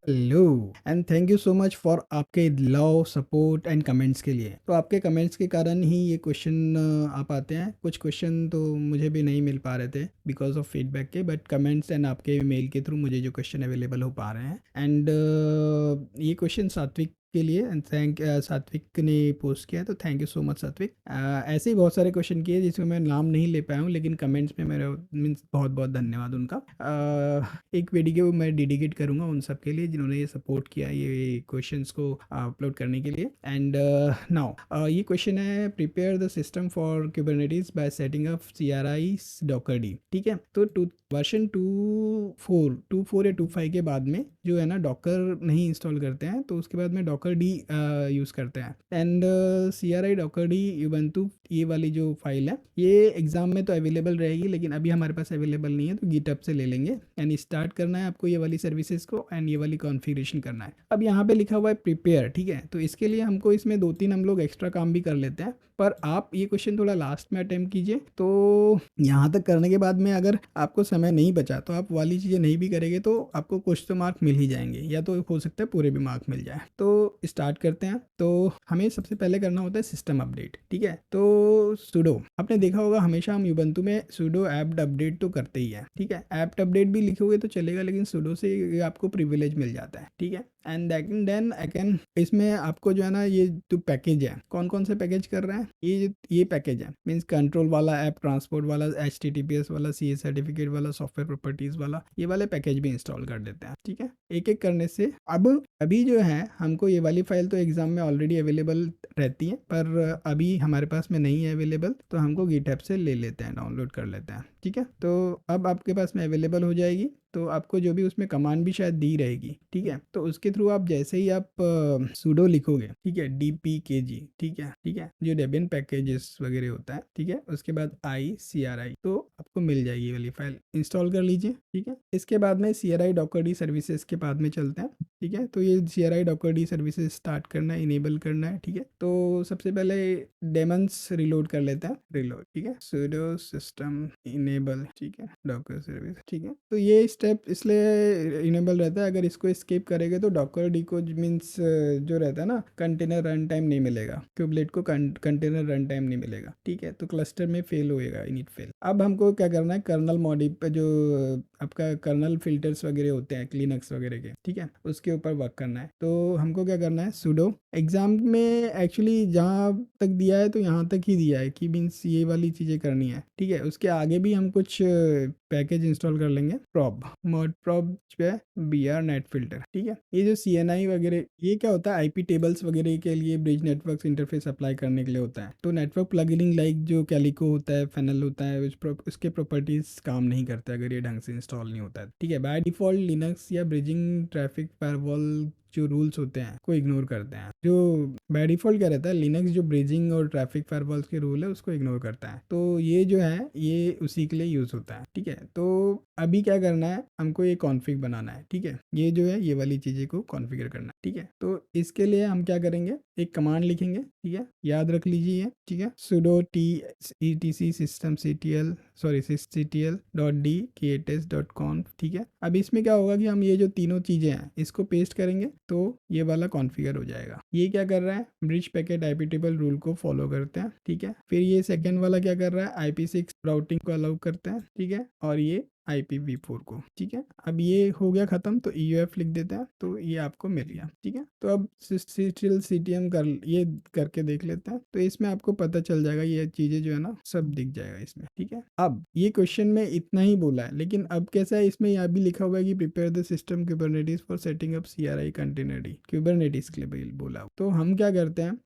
Hello and thank you so much for आपके love support and comments के लिए। तो आपके कमेंट्स के कारण ही ये क्वेश्चन आ पाते हैं। कुछ क्वेश्चन तो मुझे भी नहीं मिल पा रहे थे बिकॉज ऑफ फीडबैक के, बट कमेंट्स एंड आपके मेल के थ्रू मुझे जो क्वेश्चन अवेलेबल हो पा रहे हैं। एंड ये क्वेश्चन सात्विक के लिए, एंड सात्विक ने पोस्ट किया है, तो थैंक यू सो मच सात्विक। ऐसे ही बहुत सारे क्वेश्चन किए जिसमें मैं नाम नहीं ले पाया हूँ, लेकिन कमेंट्स में मेरा मीन्स बहुत बहुत धन्यवाद उनका। एक वीडियो मैं डेडिकेट करूँगा उन सब के लिए जिन्होंने ये सपोर्ट किया ये क्वेश्चंस को अपलोड करने के लिए। एंड नाउ ये क्वेश्चन है, prepare the system for Kubernetes bye setting up CRI Docker D. ठीक है, तो वर्जन 2.4 या 2.5 के बाद में जो है ना डॉकर नहीं इंस्टॉल करते हैं, तो उसके बाद में डॉकर डी यूज़ करते हैं। And CRI Docker D ubuntu ये वाली जो फाइल है ये एग्जाम में तो अवेलेबल रहेगी, लेकिन अभी हमारे पास अवेलेबल नहीं है, तो गिटहब से ले लेंगे। एंड स्टार्ट करना है आपको ये वाली सर्विसेज को, एंड ये वाली कॉन्फ़िगरेशन करना है। अब यहाँ पे लिखा हुआ है प्रिपेयर, ठीक है, तो इसके लिए हमको इसमें 2-3 हम लोग एक्स्ट्रा काम भी कर लेते हैं, पर आप ये क्वेश्चन थोड़ा लास्ट में अटेम्प्ट कीजिए। तो यहाँ तक करने के बाद में अगर आपको समय नहीं बचा तो आप वाली चीज़ें नहीं भी करेंगे तो आपको कुछ तो मार्क मिल ही जाएंगे, या तो हो सकता है पूरे भी मार्क मिल जाए। तो स्टार्ट करते हैं। तो हमें सबसे पहले करना होता है सिस्टम अपडेट। ठीक है, तो सुडो, आपने देखा होगा हमेशा हम ubuntu में सुडो ऐप्ट अपडेट तो करते ही है। ठीक है, ऐप्ट अपडेट भी लिखोगे तो चलेगा, लेकिन सुडो से ये आपको प्रिविलेज मिल जाता है। ठीक है, एंड देन आई कैन इसमें आपको जो है ना ये जो पैकेज है, कौन कौन से पैकेज कर रहा है, ये पैकेज है मीन्स कंट्रोल वाला, ऐप ट्रांसपोर्ट वाला, HTTPS वाला, CS सर्टिफिकेट वाला, सॉफ्टवेयर प्रॉपर्टीज वाला, ये वाले पैकेज भी इंस्टॉल कर देते हैं। ठीक है, एक एक करने से अब अभी जो है हमको ये वाली फाइल तो एग्जाम में ऑलरेडी अवेलेबल रहती है, पर अभी हमारे पास में नहीं है अवेलेबल, तो हमको गिटहब से ले लेते हैं, डाउनलोड कर लेते हैं। ठीक है, तो अब आपके पास में अवेलेबल हो जाएगी, तो आपको जो भी उसमें कमांड भी शायद दी रहेगी। ठीक है, तो उसके थ्रू आप जैसे ही आप सुडो लिखोगे, ठीक है, DPKG, ठीक है, जो डेबियन पैकेजेस वगैरह होता है, ठीक है, उसके बाद CRI, तो आपको मिल जाएगी ये वाली फाइल, इंस्टॉल कर लीजिए। ठीक है, इसके बाद में CRI डॉकर डी सर्विसेज के बाद में चलते हैं। ठीक है, तो ये CRI Docker D services start करना है, इनेबल करना है। ठीक है, तो सबसे पहले डेमन्स रिलोड कर लेते हैं, रिलोड। ठीक है, सुडो सिस्टम इनेबल, ठीक है, डॉकर सर्विस। ठीक है, तो ये स्टेप इसलिए इनेबल रहता है, अगर इसको स्किप करेंगे तो डॉकर डी को मीन्स जो रहता है ना कंटेनर रन टाइम नहीं मिलेगा, क्यूबलेट को कंटेनर रन टाइम नहीं मिलेगा। ठीक है, तो क्लस्टर में फेल होएगा, इनिट फेल। अब हमको क्या करना है, कर्नल मॉडिफ पे जो आपका कर्नल फिल्टर्स वगैरह होते हैं लिनक्स वगैरह के, ठीक है, उसके ऊपर वर्क करना है। तो हमको क्या करना है, सुडो एग्जाम में एक्चुअली जहाँ तक दिया है तो यहाँ तक ही दिया है कि मीन्स ये वाली चीज़ें करनी है। ठीक है, उसके आगे भी हम कुछ पैकेज इंस्टॉल कर लेंगे। प्रॉब मॉड प्रॉब पे BR नेट फिल्टर। ठीक है, ये जो CNI वगैरह ये क्या होता है, IP टेबल्स वगैरह के लिए ब्रिज नेटवर्क इंटरफेस अप्लाई करने के लिए होता है। तो नेटवर्क प्लगइनिंग लाइक जो कैलिको होता है, फेनल होता है, उसके प्रॉपर्टीज काम नहीं करता अगर ये ढंग से इंस्टॉल नहीं होता है। ठीक है, बाय डिफॉल्ट लिनक्स या ब्रिजिंग ट्रैफिक फायरवॉल जो रूल्स होते हैं को इग्नोर करते हैं। जो बाय डिफॉल्ट क्या रहता है, लिनक्स जो ब्रिजिंग और ट्रैफिक फायरवॉल्स के रूल है उसको इग्नोर करता है, तो ये जो है ये उसी के लिए यूज होता है। ठीक है, तो अभी क्या करना है, हमको ये कॉन्फ़िग बनाना है। ठीक है, ये जो है ये वाली चीज़ें को कॉन्फ़िगर करना है। ठीक है, तो इसके लिए हम क्या करेंगे, एक कमांड लिखेंगे। ठीक है, याद रख लीजिए। ठीक है, sudo etc system ctl ctl.d.kts.conf। ठीक है, अब इसमें क्या होगा कि हम ये जो तीनों चीज़ें हैं इसको पेस्ट करेंगे तो ये वाला कॉन्फ़िगर हो जाएगा। ये क्या कर रहा है, bridge packet IP table rule को फॉलो करते हैं। ठीक है, फिर ये सेकेंड वाला क्या कर रहा है, IP6 राउटिंग को अलाउ करते हैं। ठीक है, और ये IPv4 को। ठीक है, अब ये हो गया खत्म, तो EUF लिख देते हैं, तो ये आपको मिल गया। ठीक है, तो अब CTM कर ये करके देख लेते हैं, तो इसमें आपको पता चल जाएगा, ये चीजें जो है ना सब दिख जाएगा इसमें। ठीक है, अब ये क्वेश्चन में इतना ही बोला है, लेकिन अब कैसा है, इसमें यहाँ भी लिखा हुआ है कि prepare the system Kubernetes for setting up CRI container D, Kubernetes के लिए बोला। तो हम क्या करते हैं,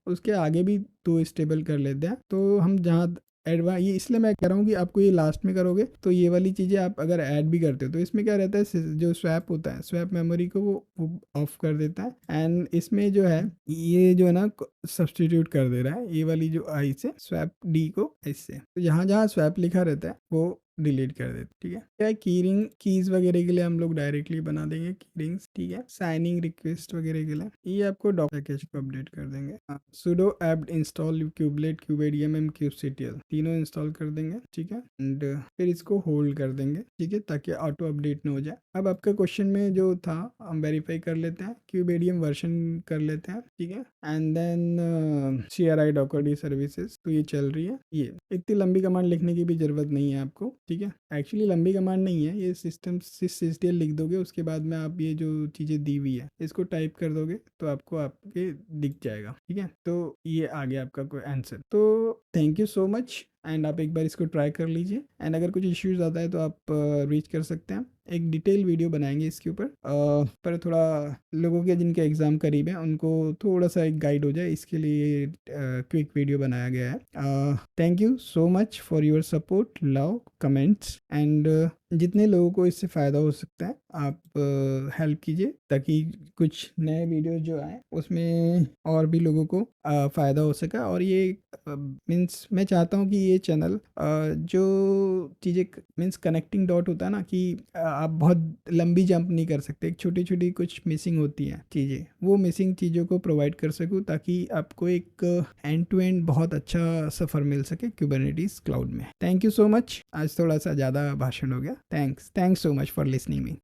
उसके आगे भी 2 स्टेबल कर लेते हैं। तो हम जहाँ ये इसलिए मैं कह रहा हूँ कि आपको ये लास्ट में करोगे तो ये वाली चीज़ें आप अगर ऐड भी करते हो तो इसमें क्या रहता है, जो स्वैप होता है, स्वैप मेमोरी को वो ऑफ कर देता है। एंड इसमें जो है ये जो है ना सब्सटीट्यूट कर दे रहा है ये वाली जो आई से स्वैप डी को इससे, तो जहाँ जहाँ स्वैप लिखा रहता है वो डिलीट कर देते, ठीक है। क्या कीरिंग कीज वगैरह के लिए हम लोग डायरेक्टली बना देंगे की रिंग्स, ठीक है। साइनिंग रिक्वेस्ट वगैरह के लिए ये आपको डॉक पैकेज को अपडेट कर देंगे। sudo apt install kubelet kubedm and kubectl तीनों इंस्टॉल कर देंगे, ठीक है। एंड फिर इसको होल्ड कर देंगे, ठीक है, ताकि ऑटो अपडेट ना हो जाए। अब आपका क्वेश्चन में जो था हम वेरीफाई कर लेते हैं, क्यूबेडियम वर्जन कर लेते हैं, ठीक है। And then CRI docker services, तो ये चल रही है। ये इतनी लंबी कमांड लिखने की भी जरूरत नहीं है आपको, ठीक है। एक्चुअली लंबी कमांड नहीं है ये, सिस्टम sysdl लिख दोगे, उसके बाद में आप ये जो चीज़ें दी हुई है इसको टाइप कर दोगे तो आपको आपके दिख जाएगा, ठीक है। तो ये आ गया आपका कोई आंसर। तो thank you so much, and आप एक बार इसको ट्राई कर लीजिए। एंड अगर कुछ इश्यूज आता है तो आप रीच कर सकते हैं। एक डिटेल वीडियो बनाएंगे इसके ऊपर, पर थोड़ा लोगों के जिनके एग्ज़ाम करीब हैं उनको थोड़ा सा एक गाइड हो जाए, इसके लिए क्विक वीडियो बनाया गया है। Thank you so much for your support, love, comments, and जितने लोगों को इससे फ़ायदा हो सकता है आप हेल्प कीजिए, ताकि कुछ नए वीडियो जो आए उसमें और भी लोगों को फ़ायदा हो सका। और ये मीन्स मैं चाहता हूँ कि ये चैनल जो चीज़ें मीन्स कनेक्टिंग डॉट होता है ना, कि आप बहुत लंबी जंप नहीं कर सकते, एक छोटी छोटी कुछ मिसिंग होती हैं चीज़ें, वो मिसिंग चीज़ों को प्रोवाइड कर सकूँ, ताकि आपको एक एंड टू एंड बहुत अच्छा सफ़र मिल सके कुबरनेटिस क्लाउड में। थैंक यू सो मच, आज थोड़ा सा ज़्यादा भाषण हो गया। Thanks so much for listening me.